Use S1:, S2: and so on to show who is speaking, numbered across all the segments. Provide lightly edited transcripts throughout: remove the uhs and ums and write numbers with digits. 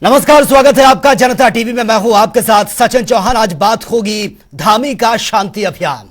S1: नमस्कार, स्वागत है आपका जनता टीवी में। मैं हूं आपके साथ सचिन चौहान। आज बात होगी धामी का शांति अभियान।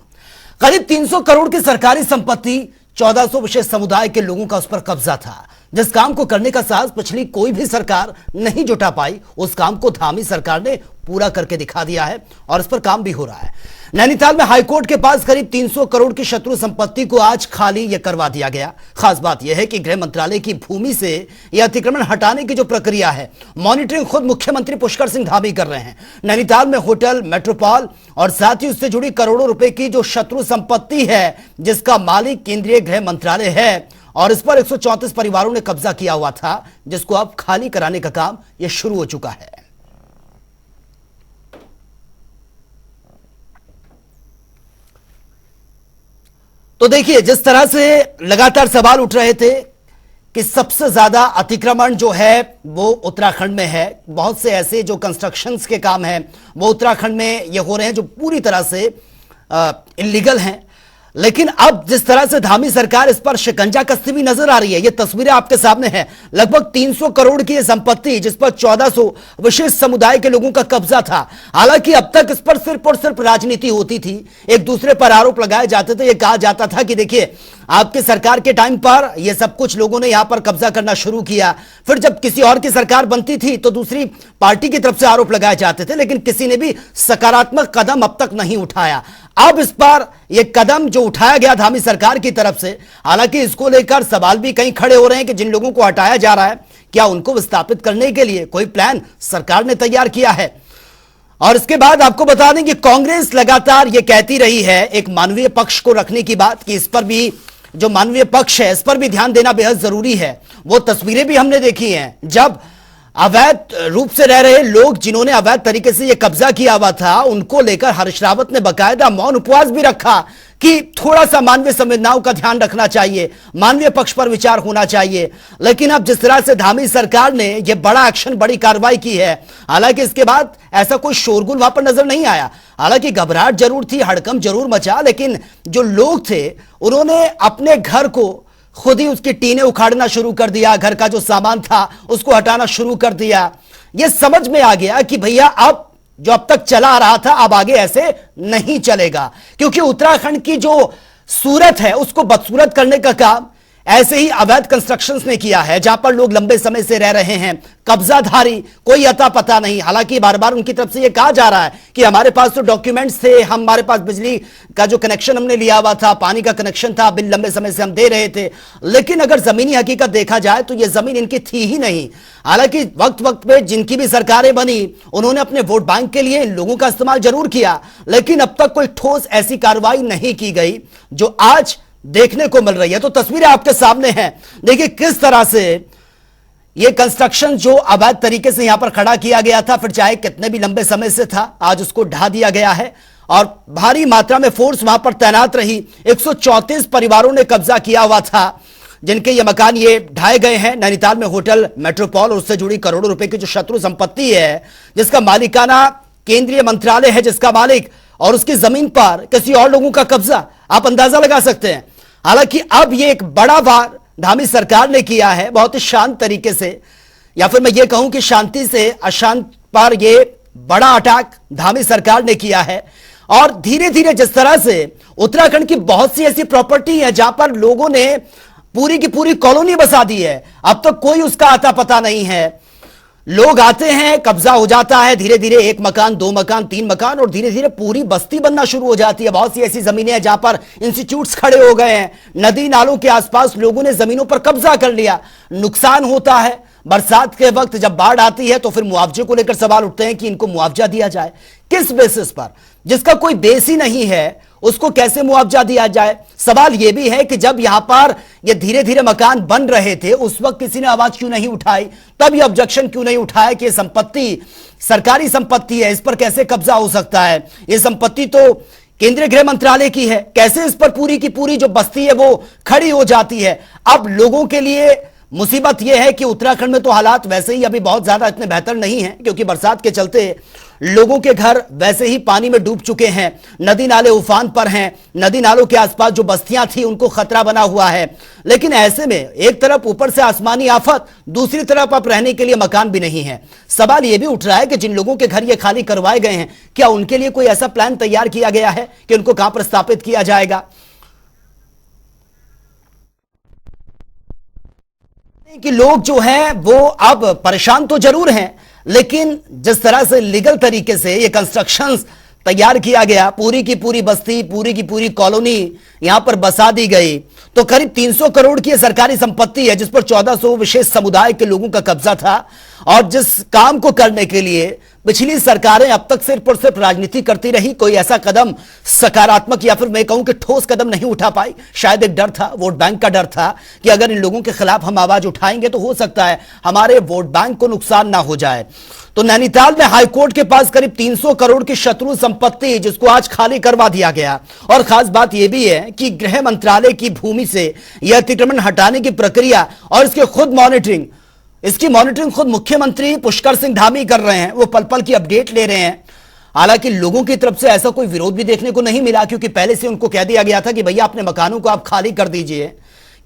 S1: करीब 300 करोड़ की सरकारी संपत्ति, 1400 विशेष समुदाय के लोगों का उस पर कब्जा था। जिस काम को करने का साहस पिछली कोई भी सरकार नहीं जुटा पाई, उस काम को धामी सरकार ने पूरा करके दिखा दिया है और इस पर काम भी हो रहा है। नैनीताल में हाईकोर्ट के पास करीब 300 करोड़ की शत्रु संपत्ति को आज खाली यह करवा दिया गया। खास बात यह है कि गृह मंत्रालय की भूमि से यह अतिक्रमण हटाने की जो प्रक्रिया है, मॉनिटरिंग खुद मुख्यमंत्री पुष्कर सिंह धामी कर रहे हैं। नैनीताल में होटल, मेट्रोपॉल और साथ ही उससे जुड़ी करोड़ों रुपए की जो शत्रु संपत्ति है, जिसका मालिक केंद्रीय गृह मंत्रालय है और इस पर 134 परिवारों ने कब्जा किया हुआ था, जिसको अब खाली कराने का काम यह शुरू हो चुका है। तो देखिए, जिस तरह से लगातार सवाल उठ रहे थे कि सबसे ज्यादा अतिक्रमण जो है वो उत्तराखंड में है, बहुत से ऐसे जो कंस्ट्रक्शंस के काम हैं वो उत्तराखंड में ये हो रहे हैं जो पूरी तरह से इलीगल हैं। लेकिन अब जिस तरह से धामी सरकार इस पर शिकंजा कसती हुई नजर आ रही है, ये तस्वीरें आपके सामने हैं। लगभग 300 करोड़ की ये संपत्ति, जिस पर 1400 विशेष समुदाय के लोगों का कब्जा था। हालांकि अब तक इस पर सिर्फ और सिर्फ राजनीति होती थी, एक दूसरे पर आरोप लगाए जाते थे। ये कहा जाता था कि देखिए, आपके सरकार के टाइम पर ये सब कुछ लोगों ने यहां पर कब्जा करना शुरू किया। फिर जब किसी और की सरकार बनती थी तो दूसरी पार्टी की तरफ से आरोप लगाए जाते थे, लेकिन किसी ने भी सकारात्मक कदम अब तक नहीं उठाया। अब इस पर यह कदम जो उठाया गया धामी सरकार की तरफ से, हालांकि इसको लेकर सवाल भी कहीं खड़े हो रहे हैं कि जिन लोगों को हटाया जा रहा है, क्या उनको विस्थापित करने के लिए कोई प्लान सरकार ने तैयार किया है? और इसके बाद आपको बता दें कि कांग्रेस लगातार यह कहती रही है एक मानवीय पक्ष को रखने की बात, कि इस पर भी जो मानवीय पक्ष है इस पर भी ध्यान देना बेहद जरूरी है। वो तस्वीरें भी हमने देखी हैं जब अवैध रूप से रह रहे लोग, जिन्होंने अवैध तरीके से यह कब्जा किया हुआ था, उनको लेकर हरीश रावत ने बकायदा मौन उपवास भी रखा कि थोड़ा सा मानवीय संवेदनाओं का ध्यान रखना चाहिए, मानवीय पक्ष पर विचार होना चाहिए। लेकिन अब जिस तरह से धामी सरकार ने यह बड़ा एक्शन, बड़ी कार्रवाई की है, हालांकि इसके बाद ऐसा कोई शोरगुल वहां पर नजर नहीं आया। हालांकि घबराहट जरूर थी, हड़कंप जरूर मचा, लेकिन जो लोग थे उन्होंने अपने घर को खुद ही उसकी टीनें उखाड़ना शुरू कर दिया, घर का जो सामान था उसको हटाना शुरू कर दिया। यह समझ में आ गया कि भैया अब जो अब तक चला आ रहा था, अब आगे ऐसे नहीं चलेगा, क्योंकि उत्तराखंड की जो सूरत है उसको बदसूरत करने का काम ऐसे ही अवैध कंस्ट्रक्शंस ने किया है, जहां पर लोग लंबे समय से रह रहे हैं, कब्जाधारी, कोई अता पता नहीं। हालांकि बार बार उनकी तरफ से यह कहा जा रहा है कि हमारे पास तो डॉक्यूमेंट्स थे, हमारे पास बिजली का जो कनेक्शन हमने लिया हुआ था, पानी का कनेक्शन था, बिल लंबे समय से हम दे रहे थे। लेकिन अगर जमीनी हकीकत देखा जाए तो यह जमीन इनकी थी ही नहीं। हालांकि वक्त वक्त पे जिनकी भी सरकारें बनी, उन्होंने अपने वोट बैंक के लिए इन लोगों का इस्तेमाल जरूर किया, लेकिन अब तक कोई ठोस ऐसी कार्रवाई नहीं की गई जो आज देखने को मिल रही है। तो तस्वीरें आपके सामने हैं, देखिए किस तरह से यह कंस्ट्रक्शन जो अवैध तरीके से यहां पर खड़ा किया गया था, फिर चाहे कितने भी लंबे समय से था, आज उसको ढा दिया गया है और भारी मात्रा में फोर्स वहां पर तैनात रही। 134 परिवारों ने कब्जा किया हुआ था, जिनके ये मकान ये ढाए गए हैं। नैनीताल में होटल, मेट्रोपॉल और उससे जुड़ी करोड़ों रुपए की जो शत्रु संपत्ति है, जिसका मालिकाना केंद्रीय मंत्रालय है, जिसका मालिक, और उसकी जमीन पर किसी और लोगों का कब्जा, आप अंदाजा लगा सकते हैं। हालांकि अब यह एक बड़ा वार धामी सरकार ने किया है, बहुत ही शांत तरीके से, या फिर मैं ये कहूं कि शांति से अशांत पर यह बड़ा अटैक धामी सरकार ने किया है। और धीरे धीरे जिस तरह से उत्तराखंड की बहुत सी ऐसी प्रॉपर्टी है जहां पर लोगों ने पूरी की पूरी कॉलोनी बसा दी है, अब तक कोई उसका आता पता नहीं है। लोग आते हैं, कब्जा हो जाता है, धीरे धीरे 1 मकान, 2 मकान, 3 मकान और धीरे धीरे पूरी बस्ती बनना शुरू हो जाती है। बहुत सी ऐसी जमीनें हैं जहां पर इंस्टीट्यूट्स खड़े हो गए हैं, नदी नालों के आसपास लोगों ने जमीनों पर कब्जा कर लिया। नुकसान होता है, बरसात के वक्त जब बाढ़ आती है तो फिर मुआवजे को लेकर सवाल उठते हैं कि इनको मुआवजा दिया जाए किस बेसिस पर, जिसका कोई बेस ही नहीं है उसको कैसे मुआवजा दिया जाए। सवाल यह भी है कि जब यहां पर ये धीरे धीरे मकान बन रहे थे, उस वक्त किसी ने आवाज क्यों नहीं उठाई, तब ये ऑब्जेक्शन क्यों नहीं उठाया कि ये संपत्ति सरकारी संपत्ति है, इस पर कैसे कब्जा हो सकता है, ये संपत्ति तो केंद्रीय गृह मंत्रालय की है, कैसे इस पर पूरी की पूरी जो बस्ती है वो खड़ी हो जाती है। अब लोगों के लिए मुसीबत यह है कि उत्तराखंड में तो हालात वैसे ही अभी बहुत ज्यादा इतने बेहतर नहीं हैं, क्योंकि बरसात के चलते लोगों के घर वैसे ही पानी में डूब चुके हैं, नदी नाले उफान पर हैं, नदी नालों के आसपास जो बस्तियां थी उनको खतरा बना हुआ है। लेकिन ऐसे में एक तरफ ऊपर से आसमानी आफत, दूसरी तरफ अब रहने के लिए मकान भी नहीं है। सवाल यह भी उठ रहा है कि जिन लोगों के घर ये खाली करवाए गए हैं, क्या उनके लिए कोई ऐसा प्लान तैयार किया गया है कि उनको कहां पर स्थापित किया जाएगा? कि लोग जो हैं वो अब परेशान तो जरूर हैं, लेकिन जिस तरह से लीगल तरीके से ये कंस्ट्रक्शंस तैयार किया गया, पूरी की पूरी बस्ती, पूरी की पूरी कॉलोनी यहां पर बसा दी गई, तो करीब 300 करोड़ की सरकारी संपत्ति है जिस पर 1400 विशेष समुदाय के लोगों का कब्जा था। और जिस काम को करने के लिए पिछली सरकारें अब तक सिर्फ और सिर्फ राजनीति करती रही, कोई ऐसा कदम सकारात्मक या फिर मैं कहूं कि ठोस कदम नहीं उठा पाई। शायद एक डर था, वोट बैंक का डर था कि अगर इन लोगों के खिलाफ हम आवाज उठाएंगे तो हो सकता है हमारे वोट बैंक को नुकसान ना हो जाए। तो नैनीताल में हाईकोर्ट के पास करीब 300 करोड़ की शत्रु संपत्ति, जिसको आज खाली करवा दिया गया। और खास बात यह भी है कि गृह मंत्रालय की भूमि से यह अतिक्रमण हटाने की प्रक्रिया और इसकी मॉनिटरिंग खुद मुख्यमंत्री पुष्कर सिंह धामी कर रहे हैं। वो पल पल की अपडेट ले रहे हैं। हालांकि लोगों की तरफ से ऐसा कोई विरोध भी देखने को नहीं मिला, क्योंकि पहले से उनको कह दिया गया था कि भैया अपने मकानों को आप खाली कर दीजिए,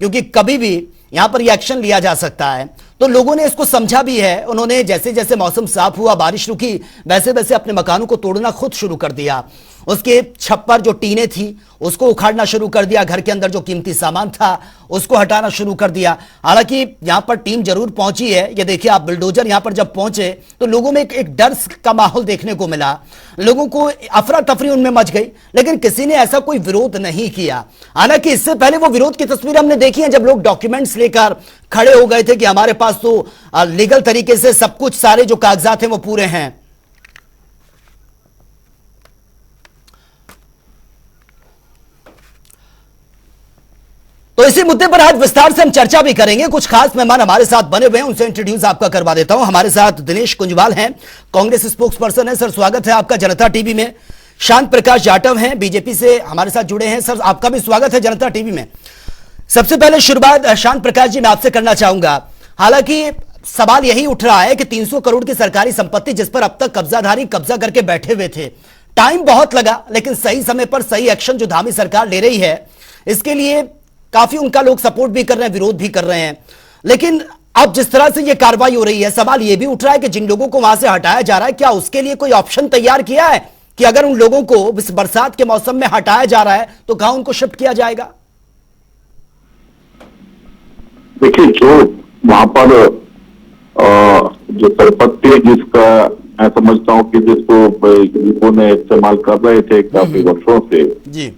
S1: क्योंकि कभी भी यहां पर एक्शन लिया जा सकता है। तो लोगों ने इसको समझा भी है। उन्होंने जैसे जैसे मौसम साफ हुआ, बारिश रुकी, वैसे वैसे अपने मकानों को तोड़ना खुद शुरू कर दिया। उसके छप्पर जो टीने थी उसको उखाड़ना शुरू कर दिया, घर के अंदर जो कीमती सामान था उसको हटाना शुरू कर दिया। हालांकि यहां पर टीम जरूर पहुंची है। ये देखिए आप, बुलडोजर यहां पर जब पहुंचे तो लोगों में एक डर का माहौल देखने को मिला, लोगों को अफरा तफरी उनमें मच गई, लेकिन किसी ने ऐसा कोई विरोध नहीं किया। हालांकि इससे पहले वो विरोध की तस्वीर हमने देखी है, जब लोग डॉक्यूमेंट्स लेकर खड़े हो गए थे कि हमारे पास तो लीगल तरीके से सब कुछ, सारे जो कागजात हैं वो पूरे हैं। तो इसी मुद्दे पर आज विस्तार से हम चर्चा भी करेंगे। कुछ खास मेहमान हमारे साथ बने हुए हैं, उनसे इंट्रोड्यूस आपका करवा देता हूं। हमारे साथ दिनेश कुंजवाल हैं, कांग्रेस स्पोक्स पर्सन है। सर स्वागत है आपका जनता टीवी में। शांत प्रकाश जाटव हैं, बीजेपी से हमारे साथ जुड़े हैं। सर आपका भी स्वागत है जनता टीवी में। सबसे पहले शुरुआत शांत प्रकाश जी मैं आपसे करना चाहूंगा। हालांकि सवाल यही उठ रहा है कि 300 करोड़ की सरकारी संपत्ति जिस पर अब तक कब्जाधारी कब्जा करके बैठे हुए थे, टाइम बहुत लगा, लेकिन सही समय पर सही एक्शन जो धामी सरकार ले रही है, इसके लिए काफी उनका लोग सपोर्ट भी कर रहे हैं, विरोध भी कर रहे हैं। लेकिन अब जिस तरह से यह कार्रवाई हो रही है, सवाल यह भी उठ रहा है कि जिन लोगों को वहां से हटाया जा रहा है, क्या उसके लिए कोई ऑप्शन तैयार किया है कि अगर उन लोगों को इस बरसात के मौसम में हटाया जा रहा है तो कहां उनको शिफ्ट किया जाएगा?
S2: देखिए, जो वहां पर जो संपत्ति है, जिसका मैं समझता हूँ कि जिसको लोगों ने इस्तेमाल कर रहे थे काफी वर्षों से
S1: जी,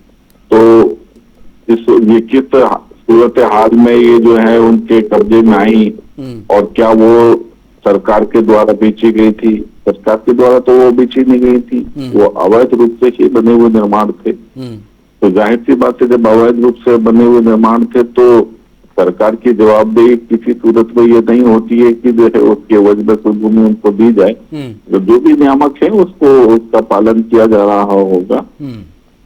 S2: तो ये किस सूरत हाल में ये जो है उनके कब्जे में आई और क्या वो सरकार के द्वारा बेची गई थी? सरकार के द्वारा तो वो बेची नहीं गई थी, वो अवैध रूप से ही बने हुए निर्माण थे। तो जाहिर सी बात है, जब अवैध रूप से बने हुए निर्माण थे तो सरकार की जवाबदेही किसी सूरत में ये नहीं होती है कि जो है उसके एवज में कोई भूमि उनको दी जाए। जो भी नियामक है उसको उसका पालन किया जा रहा होगा।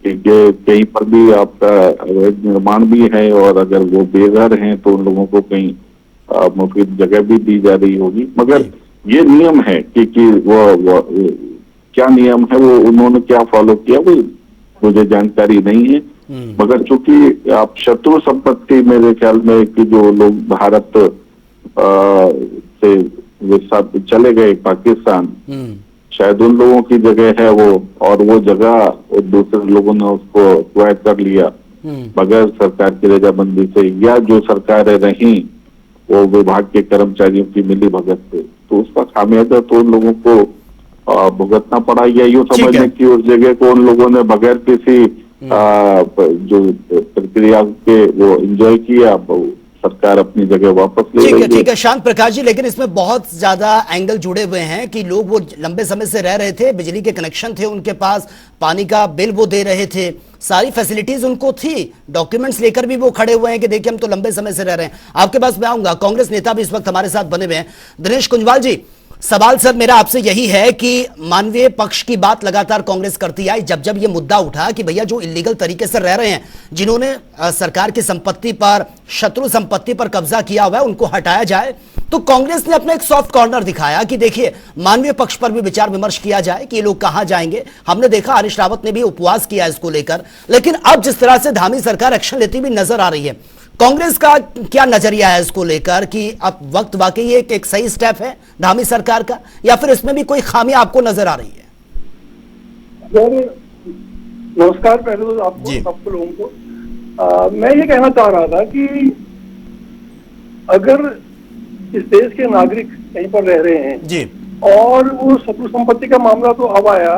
S2: कहीं पर भी आपका अवैध निर्माण भी है और अगर वो बेघर हैं तो उन लोगों को कहीं मुफ्त जगह भी दी जा रही होगी। मगर ये नियम है कि वो क्या नियम है, वो उन्होंने क्या फॉलो किया, वो मुझे जानकारी नहीं है। मगर चूंकि आप शत्रु संपत्ति, मेरे ख्याल में कि जो लोग भारत से चले गए पाकिस्तान, शायद उन लोगों की जगह है वो, और वो जगह दूसरे लोगों ने उसको एक्वायर कर लिया बगैर सरकार की रजामंदी से, या जो सरकारें रहीं वो विभाग के कर्मचारियों की मिली भगत से, तो उसका खामियाजा तो उन लोगों को भुगतना पड़ा। या यूं समझने की उस जगह को उन लोगों ने बगैर किसी जो प्रक्रिया के वो एंजॉय किया, सरकार अपनी जगह वापस ले रही है।
S1: ठीक है शांत प्रकाश जी, लेकिन इसमें बहुत ज्यादा एंगल जुड़े हुए हैं कि लोग वो लंबे समय से रह रहे थे, बिजली के कनेक्शन थे उनके पास, पानी का बिल वो दे रहे थे, सारी फैसिलिटीज उनको थी, डॉक्यूमेंट्स लेकर भी वो खड़े हुए हैं कि देखिए हम तो लंबे समय से रह रहे हैं। आपके पास मैं आऊंगा, कांग्रेस नेता भी इस वक्त हमारे साथ बने हुए हैं। दिनेश कुंजवाल जी, सवाल सर मेरा आपसे यही है कि मानवीय पक्ष की बात लगातार कांग्रेस करती आई, जब जब ये मुद्दा उठा कि भैया जो इलीगल तरीके से रह रहे हैं, जिन्होंने सरकार की संपत्ति पर, शत्रु संपत्ति पर कब्जा किया हुआ है, उनको हटाया जाए, तो कांग्रेस ने अपना एक सॉफ्ट कॉर्नर दिखाया कि देखिए मानवीय पक्ष पर भी विचार विमर्श किया जाए कि ये लोग कहां जाएंगे। हमने देखा हरीश रावत ने भी उपवास किया इसको लेकर। लेकिन अब जिस तरह से धामी सरकार एक्शन लेती हुई नजर आ रही है, कांग्रेस का क्या नजरिया है इसको लेकर कि अब वक्त वाकई एक सही स्टेप है धामी सरकार का, या फिर इसमें भी कोई खामी आपको नजर आ रही है?
S3: नमस्कार पहले तो आपको सबको लोगों को मैं ये कहना चाह रहा था कि अगर इस देश के नागरिक कहीं पर रह रहे हैं जी, और वो शत्रु संपत्ति का मामला तो अब आया,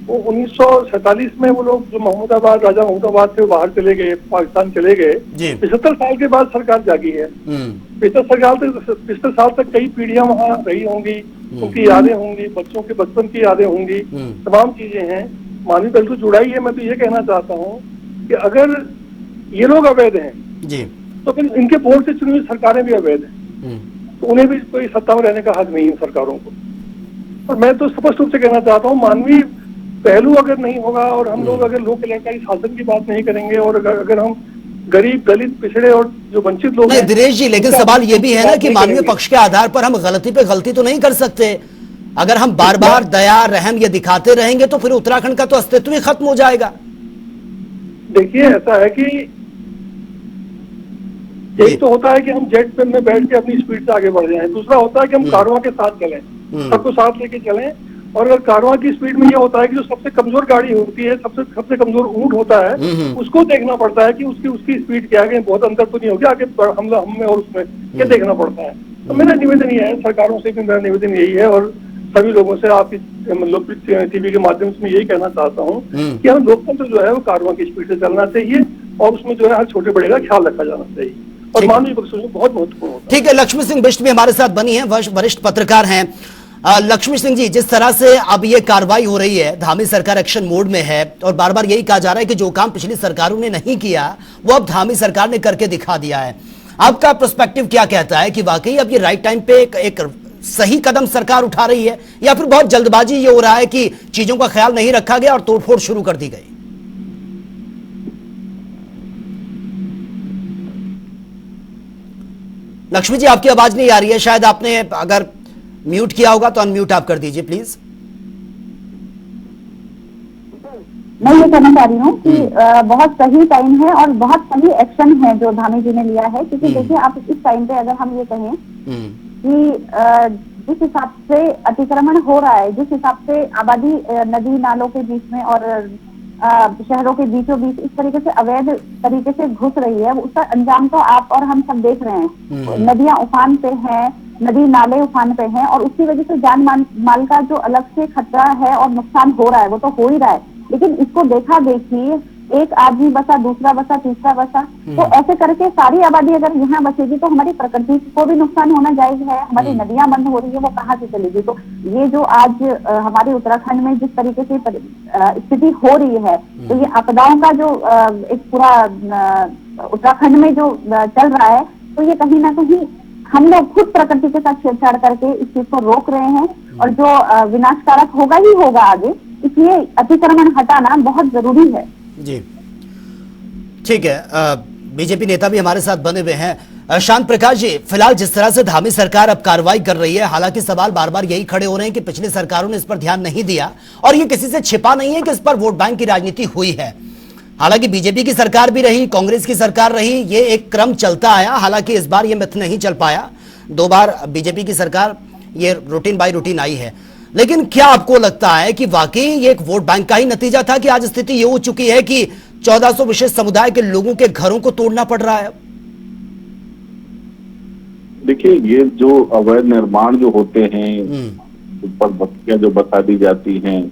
S3: वो 1947 में वो लोग जो महमूदाबाद, राजा महमूदाबाद से बाहर चले गए, पाकिस्तान चले गए, 75 साल के बाद सरकार जागी है। 75 साल तक कई पीढ़ियां वहाँ रही होंगी, उनकी यादें होंगी, बच्चों के बचपन की यादें होंगी, तमाम चीजें हैं, मानवीय पहलू तो जुड़ा ही है। मैं तो ये कहना चाहता हूँ कि अगर ये लोग अवैध हैं जी, तो फिर इनके वोट से चुनी हुई सरकारें भी अवैध हैं, तो उन्हें भी कोई सत्ता में रहने का हक नहीं है सरकारों को। और मैं तो स्पष्ट रूप से कहना चाहता हूँ, मानवीय पहलू अगर नहीं होगा और हम लोग अगर लोक कल्याणकारी शासन की बात नहीं करेंगे, और अगर हम गरीब, दलित, पिछड़े और जो वंचित लोग हैं,
S1: दिनेश जी, लेकिन सवाल ये भी है ना कि मानवीय पक्ष के आधार पर हम गलती पे गलती तो नहीं कर सकते। अगर हम बार बार दया, रहम ये दिखाते रहेंगे तो फिर उत्तराखंड का तो अस्तित्व ही खत्म हो जाएगा।
S3: देखिए, ऐसा है कि एक तो होता है कि हम जेट में बैठ के अपनी स्पीड से आगे बढ़ जाएं, दूसरा होता है कि हम कारवां के साथ चलें, सबको साथ लेके चलें। और अगर कारवां की स्पीड में ये होता है कि जो सबसे कमजोर गाड़ी होती है, सबसे कमजोर ऊंट होता है, उसको देखना पड़ता है कि उसकी स्पीड क्या है, बहुत अंतर तो नहीं होगा आगे हम में और उसमें, ये देखना पड़ता है। तो मेरा निवेदन ये है, सरकारों से भी मेरा निवेदन यही है, और सभी लोगों से आप लोकप्रिय टीवी के माध्यम से मैं यही कहना चाहता हूँ कि हम लोकतंत्र जो है वो कारवां की स्पीड से चलना चाहिए, और उसमें जो है हर छोटे बड़े का ख्याल रखा जाना चाहिए, और मानवीय पक्ष बहुत महत्वपूर्ण होता है।
S1: ठीक है, लक्ष्मी सिंह बिष्ट भी हमारे साथ बनी है, वरिष्ठ पत्रकार हैं। लक्ष्मी सिंह जी, जिस तरह से अब ये कार्रवाई हो रही है, धामी सरकार एक्शन मोड में है, और बार बार यही कहा जा रहा है कि जो काम पिछली सरकारों ने नहीं किया वो अब धामी सरकार ने करके दिखा दिया है। आपका पर्सपेक्टिव क्या कहता है कि वाकई अब ये राइट टाइम पे एक सही कदम सरकार उठा रही है, या फिर बहुत जल्दबाजी ये हो रहा है कि चीजों का ख्याल नहीं रखा गया और तोड़फोड़ शुरू कर दी गई? लक्ष्मी जी, आपकी आवाज नहीं आ रही है, शायद आपने अगर म्यूट किया होगा तो अनम्यूट आप कर दीजिए प्लीज।
S4: मैं ये कहना चाह रही हूँ कि बहुत सही टाइम है और बहुत सही एक्शन है जो धामी जी ने लिया है, क्योंकि देखिए आप इस टाइम पे अगर हम ये कहें कि जिस हिसाब से अतिक्रमण हो रहा है, जिस हिसाब से आबादी नदी नालों के बीच में और शहरों के बीचों बीच इस तरीके से अवैध तरीके से घुस रही है, उसका अंजाम तो आप और हम सब देख रहे हैं। नदियां उफान पे हैं, नदी नाले उफान पे हैं, और उसकी वजह से जान माल का जो अलग से खतरा है और नुकसान हो रहा है वो तो हो ही रहा है, लेकिन इसको देखा देखी एक आदमी बसा, दूसरा बसा, तीसरा बसा, तो ऐसे करके सारी आबादी अगर यहाँ बसेगी तो हमारी प्रकृति को भी नुकसान होना जायज है। हमारी नदियां बंद हो रही है, वो कहाँ से चलेगी? तो ये जो आज हमारे उत्तराखंड में जिस तरीके से स्थिति हो रही है, तो ये आपदाओं का जो एक पूरा उत्तराखंड में जो चल रहा है, तो ये कहीं ना कहीं हम लोग खुद प्रकृति के साथ छेड़छाड़ करके इस चीज को रोक रहे हैं, और जो विनाशकारक होगा ही होगा आगे, इसलिए अतिक्रमण हटाना बहुत जरूरी है।
S1: जी ठीक है, बीजेपी नेता भी हमारे साथ बने हुए हैं। शांत प्रकाश जी, फिलहाल जिस तरह से धामी सरकार अब कार्रवाई कर रही है, हालांकि सवाल बार बार यही खड़े हो रहे हैं कि पिछली सरकारों ने इस पर ध्यान नहीं दिया, और ये किसी से छिपा नहीं है कि इस पर वोट बैंक की राजनीति हुई है। हालांकि बीजेपी की सरकार भी रही, कांग्रेस की सरकार रही, ये एक क्रम चलता आया। हालांकि इस बार ये मिथ नहीं चल पाया, 2 बार बीजेपी की सरकार ये रूटीन बाय रूटीन आई है। लेकिन क्या आपको लगता है कि वाकई ये एक वोट बैंक का ही नतीजा था कि आज स्थिति ये हो चुकी है कि 1400 विशेष समुदाय के लोगों के घरों को तोड़ना पड़ रहा है?
S2: देखिए, ये जो अवैध निर्माण जो होते हैं, ऊपर बस्तियां जो बता दी जाती हैं,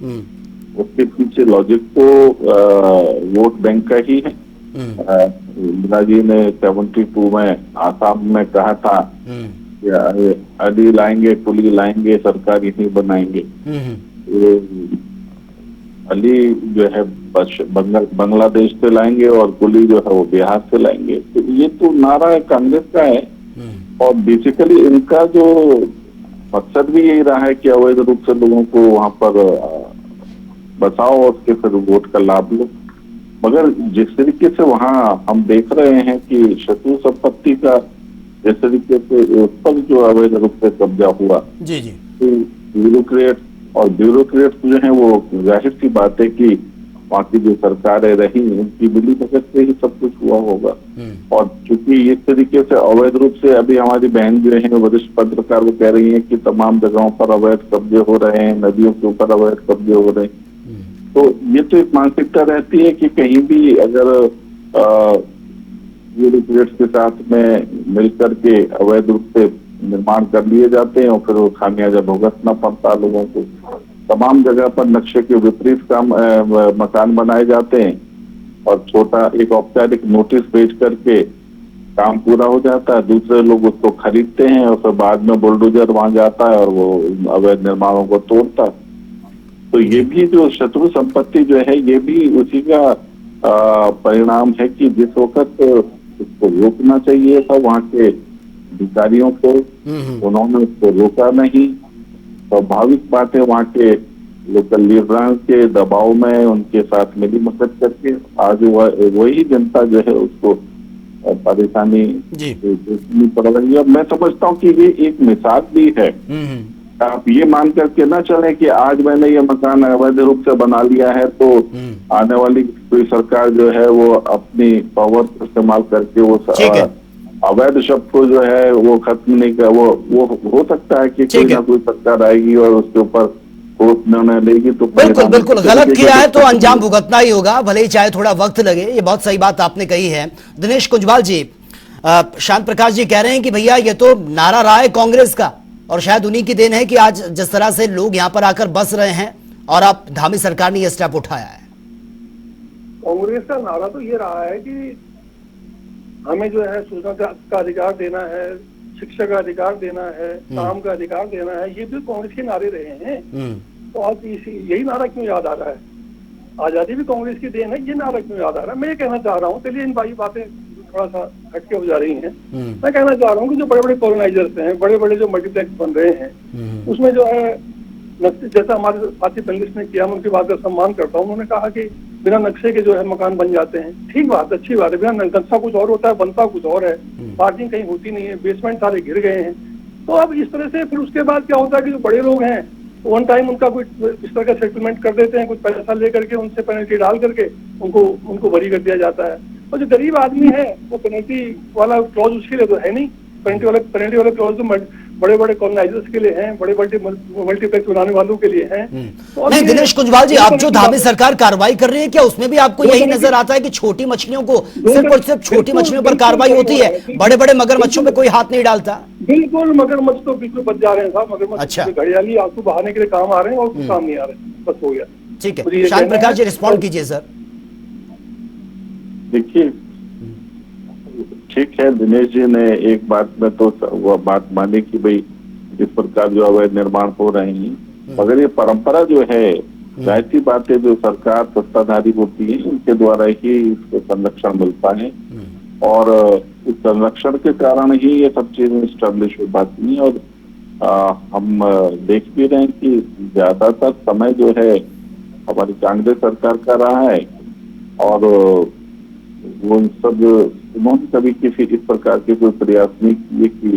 S2: उसके पीछे लॉजिक तो वोट बैंक का ही है। इंदिरा जी ने 72 में आसाम में कहा था अली लाएंगे, कुली लाएंगे, सरकार यही बनाएंगे। अली जो है बांग्लादेश से लाएंगे और कुली जो है वो बिहार से लाएंगे। तो ये तो नारा कांग्रेस का है, और बेसिकली इनका जो मकसद भी यही रहा है कि अवैध रूप से लोगों को वहां पर बसाओ और उसके फिर वोट का लाभ लो। मगर जिस तरीके से वहां हम देख रहे हैं कि शत्रु संपत्ति का जिस तरीके से उस पर जो अवैध रूप से कब्जा हुआ,
S1: जी जी,
S2: तो ब्यूरोक्रेट जो है वो जाहिर सी बात है कि वहाँ की जो सरकारें रही उनकी मिली भगत से ही सब कुछ हुआ होगा। और चूंकि इस तरीके से अवैध रूप से अभी हमारी बहन जो है वरिष्ठ पत्रकार वो कह रही है कि तमाम जगहों पर अवैध कब्जे हो रहे हैं, नदियों के ऊपर अवैध कब्जे हो रहे हैं, तो ये तो एक मानसिकता रहती है कि कहीं भी अगर ब्यूरोक्रेट्स के साथ में मिलकर के अवैध रूप से निर्माण कर लिए जाते हैं और फिर वो खामियाजा भुगतना पड़ता लोगों को। तमाम जगह पर नक्शे के विपरीत काम मकान बनाए जाते हैं और छोटा एक औपचारिक नोटिस भेज करके काम पूरा हो जाता है, दूसरे लोग उसको खरीदते हैं और फिर बाद में बुलडोजर वहां जाता है और वो अवैध निर्माणों को तोड़ता है। तो ये भी जो शत्रु संपत्ति जो है ये भी उसी का परिणाम है कि जिस वक्त उसको रोकना चाहिए था वहां के अधिकारियों को, उन्होंने उसको रोका नहीं। स्वाभाविक बात है वहाँ के लोकल लीडर्स के दबाव में उनके साथ मिली मदद करके आज वही जनता जो है उसको परेशानी देखनी पड़ रही है। मैं समझता हूँ कि ये एक मिसाल भी है। आप ये मान करके ना चले कि आज मैंने ये मकान अवैध रूप से बना लिया है तो आने वाली कोई सरकार जो है वो अपनी पावर इस्तेमाल करके वो अवैध शब्द को जो है वो खत्म नहीं कर, वो हो सकता है कि कोई ना कोई सरकार आएगी और उसके ऊपर ठोस निर्णय लेगी तो
S1: बिल्कुल बिल्कुल गलत किया है तो अंजाम भुगतना ही होगा, भले ही चाहे थोड़ा वक्त लगे। ये बहुत सही बात आपने कही है। दिनेश कुंजवाल जी, शांत प्रकाश जी कह रहे हैं कि भैया ये तो नारा रहा है कांग्रेस का और शायद उन्हीं की देन है कि आज जिस तरह से लोग यहाँ पर आकर बस रहे हैं और अब धामी सरकार ने यह स्टेप उठाया है।
S3: कांग्रेस का नारा तो ये रहा है कि हमें जो है सूचना का अधिकार देना है, शिक्षा का अधिकार देना है, काम का अधिकार देना है, ये भी कांग्रेस के नारे रहे हैं। तो आज यही नारा क्यों याद आ रहा है? आजादी भी कांग्रेस की देन है, ये नारा क्यों याद आ रहा है? मैं ये कहना चाह रहा हूँ, चलिए इन भाई बातें थोड़ा सा हटके हो जा रही हैं। मैं कहना चाह रहा हूँ कि जो बड़े बड़े कॉलोनाइजर्स हैं, बड़े बड़े जो मल्टीप्लेक्स बन रहे हैं, उसमें जो है जैसा हमारे साथी पैनलिस्ट ने किया, मैं उनकी बात का सम्मान करता हूँ। उन्होंने कहा कि बिना नक्शे के जो है मकान बन जाते हैं। ठीक बात, अच्छी बात है। बिना नक्शा कुछ और होता है, बनता कुछ और है, पार्किंग कहीं होती नहीं है, बेसमेंट सारे गिर गए हैं। तो अब इस तरह से फिर उसके बाद क्या होता है कि जो बड़े लोग हैं वन टाइम उनका कुछ इस तरह का सेटलमेंट कर देते हैं, कुछ पैसा लेकर के उनसे पेनल्टी डाल करके उनको बरी कर दिया जाता है। और जो गरीब आदमी है वो पेनल्टी वाला क्लॉज उसके लिए तो है नहीं। पेनल्टी वाला क्लॉज तो बड़े बड़े कॉलोनाइजर्स के लिए हैं, बड़े बड़े मल्टीप्लेक्स बनाने वालों के लिए हैं।
S1: तो नहीं दिनेश कुंजवाल जी, आप जो धामी सरकार कार्रवाई कर रही है, क्या उसमें भी आपको यही नजर आता है कि छोटी मछलियों को सिर्फ और सिर्फ छोटी मछलियों पर कार्रवाई होती है, बड़े बड़े मगरमच्छों पे कोई हाथ नहीं डालता?
S3: बिल्कुल, मगरमच्छ तो बिल्कुल बच जा रहे हैं साहब। मगरमच्छ घड़ियाली आंसू बहाने के लिए काम आ रहे हैं और कुछ काम नहीं आ रहे, बस हो गया।
S1: ठीक है, शांत प्रकाश जी रिस्पॉन्ड कीजिए सर।
S2: देखिए, ठीक है, दिनेश जी ने एक बात में तो वो बात मानी कि भाई जिस प्रकार जो अवैध निर्माण हो रहे हैं, मगर ये परंपरा जो है जाहिर सी बात है जो सरकार सत्ताधारी होती है उनके द्वारा ही इसको संरक्षण मिलता है और इस संरक्षण के कारण ही ये सब चीजें स्टैब्लिश हो पाती हैं। और हम देख भी रहे हैं कि ज्यादातर समय जो है हमारी कांग्रेस सरकार का रहा है और वो उन्होंने कभी किसी इस प्रकार के कोई प्रयास नहीं किए कि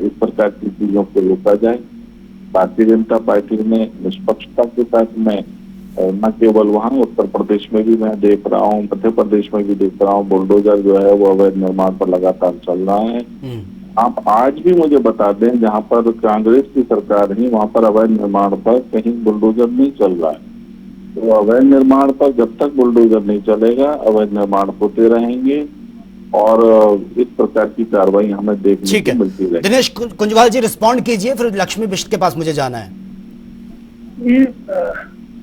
S2: इस प्रकार की चीजों को रोका जाए। भारतीय जनता पार्टी ने निष्पक्षता के साथ में न केवल वहाँ उत्तर प्रदेश में भी मैं देख रहा हूँ, मध्य प्रदेश में भी देख रहा हूँ, बुलडोजर जो है वो अवैध निर्माण पर लगातार चल रहा है। आप आज भी मुझे बता दें जहाँ पर कांग्रेस की सरकार है वहाँ पर अवैध निर्माण पर कहीं बुलडोजर नहीं चल रहा है। तो अवैध निर्माण पर जब तक बुलडोजर नहीं चलेगा अवैध निर्माण होते रहेंगे और इस प्रकार की कार्रवाई हमें देखने को मिलती रहेगी।
S1: दिनेश कुंजवाल जी रिस्पॉन्ड कीजिए, फिर लक्ष्मी बिष्ट के पास मुझे जाना है।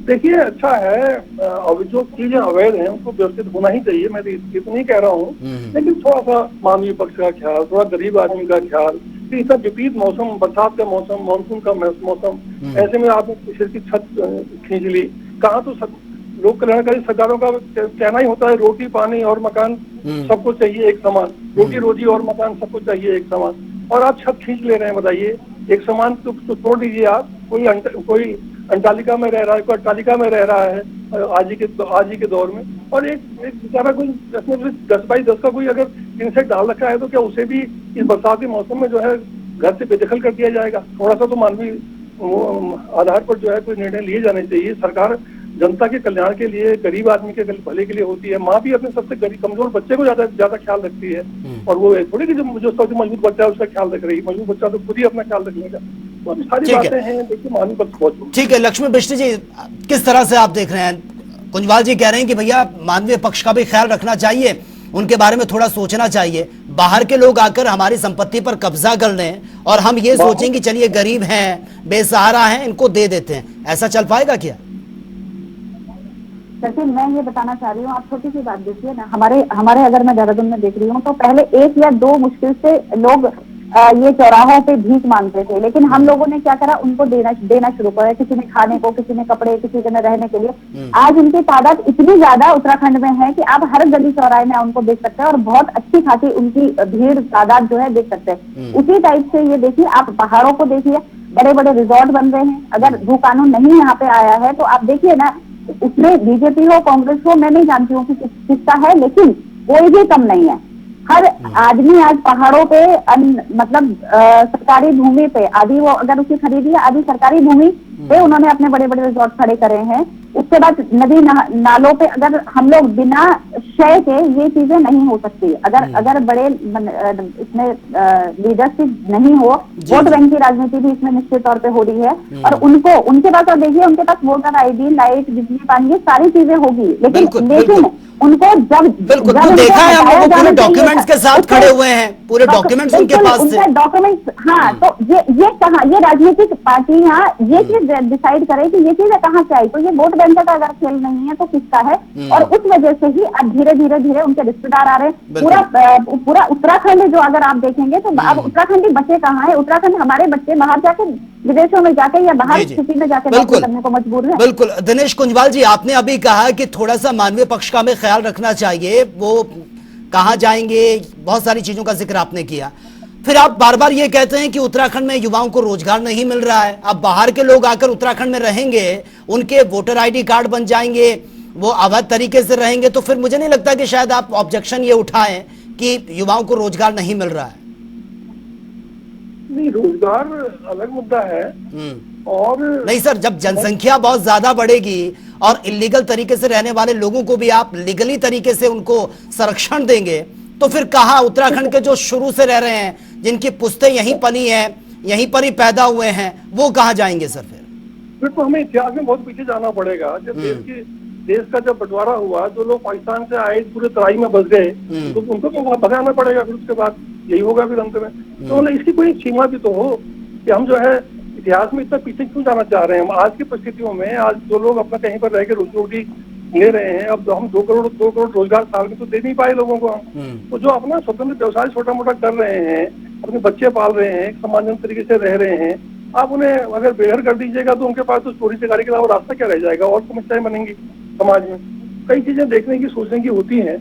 S3: देखिए, अच्छा है, अब जो चीजें अवैध हैं उनको व्यवस्थित होना ही चाहिए, मैं तो नहीं कह रहा हूँ, लेकिन थोड़ा सा मानवीय पक्ष का ख्याल, थोड़ा गरीब आदमी का ख्याल, इतना विपरीत मौसम, बरसात का मौसम, मानसून का मौसम, ऐसे में आपने किसी की छत खींच ली, कहाँ तो लोक कल्याणकारी सरकारों का कहना ही होता है रोटी पानी और मकान सबको चाहिए एक समान, रोटी रोजी और मकान सबको चाहिए एक समान, और आप छत खींच ले रहे हैं। बताइए, एक समान तो छोड़ दीजिए आप, कोई अंटालिका में रह रहा है, कोई अट्टालिका में रह रहा है आज ही के दौर में, और एक बेचारा कोई 10x10 का कोई अगर इनसेट डाल रखा है तो क्या उसे भी इस बरसात के मौसम में जो है घर से बेदखल कर दिया जाएगा? थोड़ा सा तो मानवीय आधार पर जो है कोई निर्णय लिए जाने चाहिए। सरकार जनता के कल्याण के लिए, गरीब आदमी के भले के लिए होती है। माँ भी अपने सबसे गरीब कमजोर बच्चे को ज्यादा ख्याल रखती है, और वो थोड़ी कि जो सबसे मजबूत बच्चा है उसका ख्याल रख रही है। मजबूत बच्चा तो खुद ही अपना ख्याल रख लेगा। तो अभी सारी बातें हैं, देखिए मानवीय पक्ष पहुंचो।
S1: ठीक है लक्ष्मण बिष्ट जी, किस तरह से आप देख रहे हैं? कुंजवाल जी कह रहे हैं कि भैया मानवीय पक्ष का भी ख्याल रखना चाहिए, उनके बारे में थोड़ा सोचना चाहिए। बाहर के लोग आकर हमारी संपत्ति पर कब्जा कर लें और हम ये सोचें कि चलिए गरीब हैं, बेसहारा हैं, इनको दे देते हैं, ऐसा चल पाएगा क्या?
S4: सचिन, मैं ये बताना चाह रही हूँ, आप छोटी सी बात देखिए ना, हमारे अगर मैं देहरादून में देख रही हूँ तो पहले 1 या 2 मुश्किल से लोग ये चौराहों पे भीख मांगते थे, लेकिन हम लोगों ने क्या करा, उनको देना शुरू करा। किसी ने खाने को, किसी ने कपड़े, किसी ने रहने के लिए। आज उनकी तादाद इतनी ज्यादा उत्तराखंड में है कि आप हर गली चौराहे में उनको देख सकते हैं, और बहुत अच्छी खासी उनकी भीड़ तादाद जो है देख सकते हैं। उसी टाइप से ये देखिए, आप पहाड़ों को देखिए, बड़े बड़े रिजॉर्ट बन रहे हैं। अगर भू कानून नहीं यहाँ पे आया है तो आप देखिए ना, उसमें बीजेपी हो, कांग्रेस हो, मैं नहीं जानती हूँ कि किसका है, लेकिन कोई भी कम नहीं है। हर आदमी आज पहाड़ों पे मतलब सरकारी भूमि पे, आदि वो अगर उसकी खरीदी है, आदि सरकारी भूमि पे उन्होंने अपने बड़े बड़े रिजॉर्ट खड़े करे हैं। उसके बाद नदी नालों पे अगर हम लोग बिना शय के, ये चीजें नहीं हो सकती। अगर बड़े इसमें लीडरशिप नहीं हो, वोट बैंक की राजनीति भी इसमें निश्चित तौर पे हो रही है। और उनके पास, और देखिए उनके पास वोटर आईडी, लाइट, बिजली, पानी, ये सारी चीजें होगी, लेकिन उनको जब
S1: बिल्कुल तो देखा है हम लोग पूरे डॉक्यूमेंट्स के साथ खड़े हुए हैं, पूरे डॉक्यूमेंट्स उनके पास से
S4: डॉक्यूमेंट्स। हाँ, तो ये कहाँ, ये राजनीतिक पार्टियां ये चीज डिसाइड करें कि ये चीजें कहाँ से आई। तो ये वोट बैंक का अगर खेल नहीं है तो किसका है? और उस वजह से ही अब धीरे धीरे उनके रिश्तेदार आ रहे हैं। पूरा उत्तराखंड जो अगर आप देखेंगे तो अब उत्तराखंड ही बचे कहाँ है? उत्तराखंड हमारे बच्चे बाहर जाके, विदेशों में जाके या बाहर सिटी में जाके नौकरी करने को मजबूर है।
S1: बिल्कुल। दिनेश कुंजवाल जी, आपने अभी कहा कि थोड़ा सा मानवीय पक्ष का हमें ख्याल रखना चाहिए, वो कहाँ जाएंगे, बहुत सारी चीजों का जिक्र आपने किया। फिर आप बार बार ये कहते हैं कि उत्तराखंड में युवाओं को रोजगार नहीं मिल रहा है। अब बाहर के लोग आकर उत्तराखंड में रहेंगे, उनके वोटर आईडी कार्ड बन जाएंगे, वो अवैध तरीके से रहेंगे, तो फिर मुझे नहीं लगता कि शायद आप ऑब्जेक्शन ये उठाएं कि युवाओं को रोजगार नहीं मिल रहा है।
S3: नहीं, रोजगार अलग मुद्दा है। और
S1: नहीं सर, जब जनसंख्या बहुत ज्यादा बढ़ेगी और इलीगल तरीके से रहने वाले लोगों को भी आप लीगली तरीके से उनको संरक्षण देंगे, तो फिर कहाँ उत्तराखंड के जो शुरू से रह रहे हैं, जिनकी पुश्तें यहीं पली हैं, यहीं पर ही पैदा हुए हैं, वो कहाँ जाएंगे सर?
S3: फिर तो हमें इतिहास में बहुत पीछे जाना पड़ेगा। जब देश का जब बंटवारा हुआ, जो लोग पाकिस्तान से आए पूरे तराई में बस गए, तो उनको तो भगाना पड़ेगा। फिर उसके बाद यही होगा फिर अंत में। तो इसकी कोई सीमा भी तो हो कि हम जो है इतिहास में इतना पीछे क्यों जाना चाह रहे हैं। हम आज की परिस्थितियों में, आज जो लोग अपना कहीं पर रह के रोजी रोटी ले रहे हैं, अब हम 2 करोड़ रोजगार साल में तो दे नहीं पाए लोगों को हम। तो जो अपना स्वतंत्र व्यवसाय छोटा मोटा कर रहे हैं, अपने बच्चे पाल रहे हैं, सम्मानजनक तरीके से रह रहे हैं, आप उन्हें अगर बेघर कर दीजिएगा तो उनके पास तो चोरी चकारी के अलावा रास्ता क्या रह जाएगा? और समस्याएं बनेंगी समाज में। कई चीजें देखने की, सोचने की होती हैं।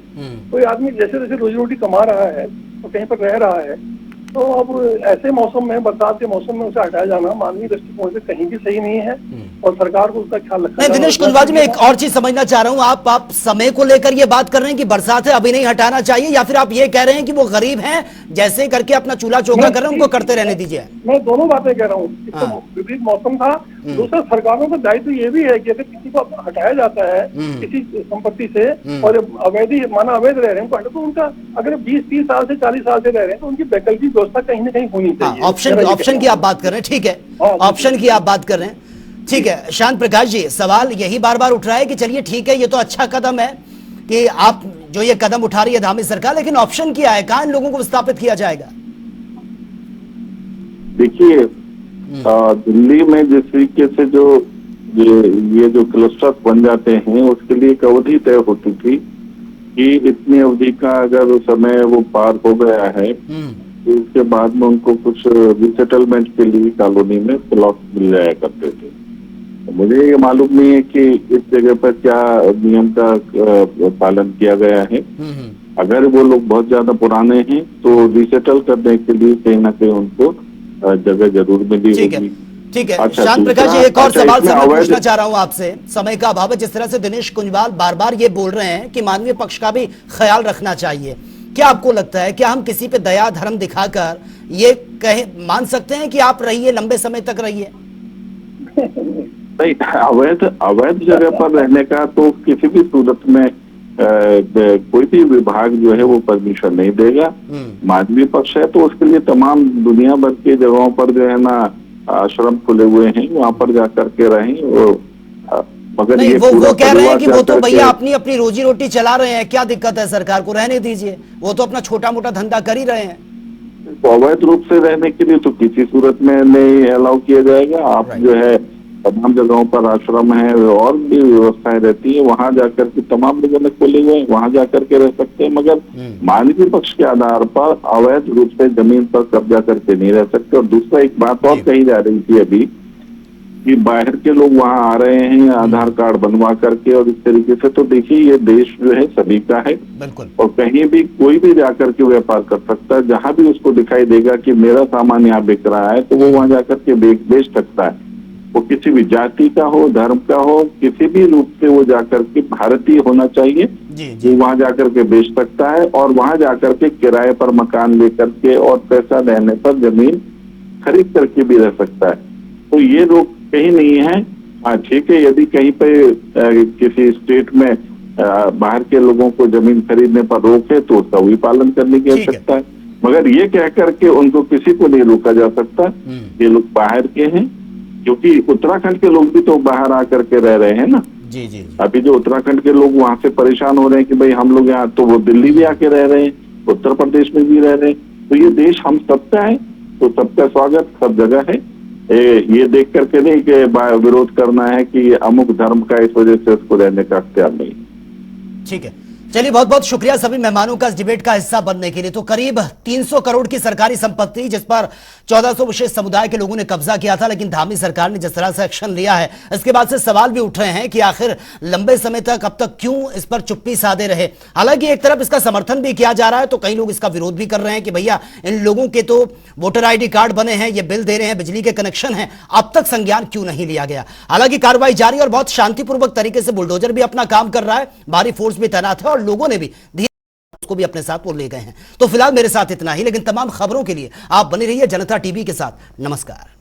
S3: कोई आदमी जैसे जैसे रोजी रोटी कमा रहा है तो कहीं पर रह रहा है, तो अब ऐसे मौसम में, बरसात के मौसम में उसे हटाया जाना मानवीय दृष्टिकोण से कहीं भी सही नहीं है, और सरकार को उसका ख्याल रखना।
S1: दिनेश कुंजवाल जी, मैं एक और चीज समझना चाह रहा हूं, आप समय को लेकर ये बात कर रहे हैं कि बरसात है अभी नहीं हटाना चाहिए, या फिर आप ये कह रहे हैं कि वो गरीब हैं, जैसे करके अपना चूल्हा चौका कर रहे हैं, उनको करते रहने दीजिए?
S3: मैं दोनों बातें कह रहा हूँ। तो विपरीत मौसम था। दूसरा, सरकारों का दायित्व ये भी है कि अगर किसी को हटाया जाता है किसी संपत्ति से, और अवैध रह रहे हैं तो उनका, अगर 20-30 साल से 40 साल से रह रहे हैं तो उनकी वैकल्पिक व्यवस्था कहीं ना कहीं होनी चाहिए।
S1: ऑप्शन की आप बात कर रहे हैं, ठीक है, ऑप्शन की आप बात कर रहे हैं, ठीक है। शांत प्रकाश जी, सवाल यही बार बार उठ रहा है कि चलिए ठीक है, ये तो अच्छा कदम है कि आप जो ये कदम उठा रही है धामी सरकार, लेकिन ऑप्शन क्या है? कहां इन लोगों को विस्थापित किया जाएगा?
S2: देखिए, दिल्ली में जिस तरीके से जो ये जो क्लस्टर बन जाते हैं, उसके लिए एक अवधि तय होती थी कि इतनी अवधि का अगर समय वो पार हो गया है तो उसके बाद में उनको कुछ रिसेटलमेंट के लिए कॉलोनी में प्लॉट मिल जाया करते थे। तो मुझे ये मालूम नहीं है कि इस जगह पर क्या नियम का पालन किया गया है। अगर वो लोग बहुत ज्यादा पुराने हैं तो रिसेटल करने के लिए कहीं ना कहीं उनको जगह जरूर मिली
S1: ठीक है,
S2: होगी।
S1: ठीक है।
S2: अच्छा,
S1: शांत प्रकाश जी, एक और
S2: अच्छा,
S1: सवाल
S2: इसमें
S1: से मैं
S2: अवैध-
S1: पूछना चाह रहा हूं आपसे, समय का अभाव है। जिस तरह से दिनेश कुंजवाल बार बार ये बोल रहे हैं कि मानवीय पक्ष का भी ख्याल रखना चाहिए, क्या आपको लगता है, क्या हम किसी पे दया धर्म दिखाकर ये मान सकते हैं कि आप रहिए, लंबे समय तक रहिए?
S2: नहीं, अवैध जगह पर रहने का तो किसी भी सूरत में कोई भी विभाग जो है वो परमिशन नहीं देगा। मानवीय पक्ष है तो उसके लिए तमाम दुनिया भर की जगहों पर जो है ना आश्रम खुले हुए हैं, वहां पर जाकर के रहें। मगर
S1: नहीं,
S2: ये
S1: वो कह रहे हैं कि वो तो
S2: जाकर
S1: भैया
S2: के-
S1: अपनी अपनी रोजी रोटी चला रहे हैं, क्या दिक्कत है, सरकार को रहने दीजिए, वो तो अपना छोटा मोटा धंधा कर ही रहे हैं।
S2: अवैध रूप से रहने के लिए तो किसी सूरत में नहीं अलाउ किया जाएगा। आप
S1: Right.
S2: जो है तमाम जगहों पर आश्रम है और भी व्यवस्थाएं रहती है, वहां जाकर के तमाम लोगों ने खोले हुए हैं, वहां जाकर के रह सकते हैं। मगर मानवीय पक्ष के आधार पर अवैध रूप से जमीन पर कब्जा करके नहीं रह सकते। और दूसरा एक बात और कही जा रही थी अभी कि बाहर के लोग वहां आ रहे हैं आधार कार्ड बनवा करके और इस तरीके से। तो देखिए, ये देश जो है सभी का है
S1: बिल्कुल।
S2: और कहीं भी कोई भी जाकर के व्यापार कर सकता है। जहां भी उसको दिखाई देगा कि मेरा सामान यहाँ बिक रहा है तो वो वहां जाकर के बेच सकता है। वो किसी भी जाति का हो, धर्म का हो, किसी भी रूप से वो जाकर के भारतीय होना चाहिए। वो वहां जाकर के बेच सकता है और वहां जाकर के किराए पर मकान लेकर के और पैसा देने पर जमीन खरीद करके भी रह सकता है। तो ये लोग कहीं नहीं है। हाँ ठीक है, यदि कहीं पे किसी स्टेट में बाहर के लोगों को जमीन खरीदने पर रोक है तो उसका भी पालन करने की आवश्यकता है। मगर ये कह करके उनको किसी को नहीं रोका जा सकता। ये लोग बाहर के हैं, क्योंकि उत्तराखंड के लोग भी तो बाहर आकर के रह रहे हैं ना।
S1: जी जी।
S2: अभी जो उत्तराखंड के लोग वहां से परेशान हो रहे हैं कि भाई हम लोग यहाँ, तो वो दिल्ली भी आके रह रहे हैं, उत्तर प्रदेश में भी रह रहे हैं। तो ये देश हम सबका है, तो सबका स्वागत सब जगह है। ये देख करके नहीं कि विरोध करना है कि अमुक धर्म का, इस वजह से उसको रहने का अख्तियार नहीं।
S1: ठीक है, चलिए, बहुत बहुत शुक्रिया सभी मेहमानों का इस डिबेट का हिस्सा बनने के लिए। तो करीब 300 करोड़ की सरकारी संपत्ति जिस पर 1400 विशेष समुदाय के लोगों ने कब्जा किया था, लेकिन धामी सरकार ने जिस तरह से एक्शन लिया है, इसके बाद से सवाल भी उठ रहे हैं कि आखिर लंबे समय तक अब तक क्यों इस पर चुप्पी साधे रहे। हालांकि एक तरफ इसका समर्थन भी किया जा रहा है तो कई लोग इसका विरोध भी कर रहे हैं कि भैया इन लोगों के तो वोटर ID कार्ड बने हैं, ये बिल दे रहे हैं, बिजली के कनेक्शन हैं, अब तक संज्ञान क्यों नहीं लिया गया। हालांकि कार्रवाई जारी और बहुत शांतिपूर्वक तरीके से बुलडोजर भी अपना काम कर रहा है, भारी फोर्स भी तैनात है और लोगों ने भी उसको भी अपने साथ वो ले गए हैं। तो फिलहाल मेरे साथ इतना ही, लेकिन तमाम खबरों के लिए आप बने रहिए जनता टीवी के साथ। नमस्कार।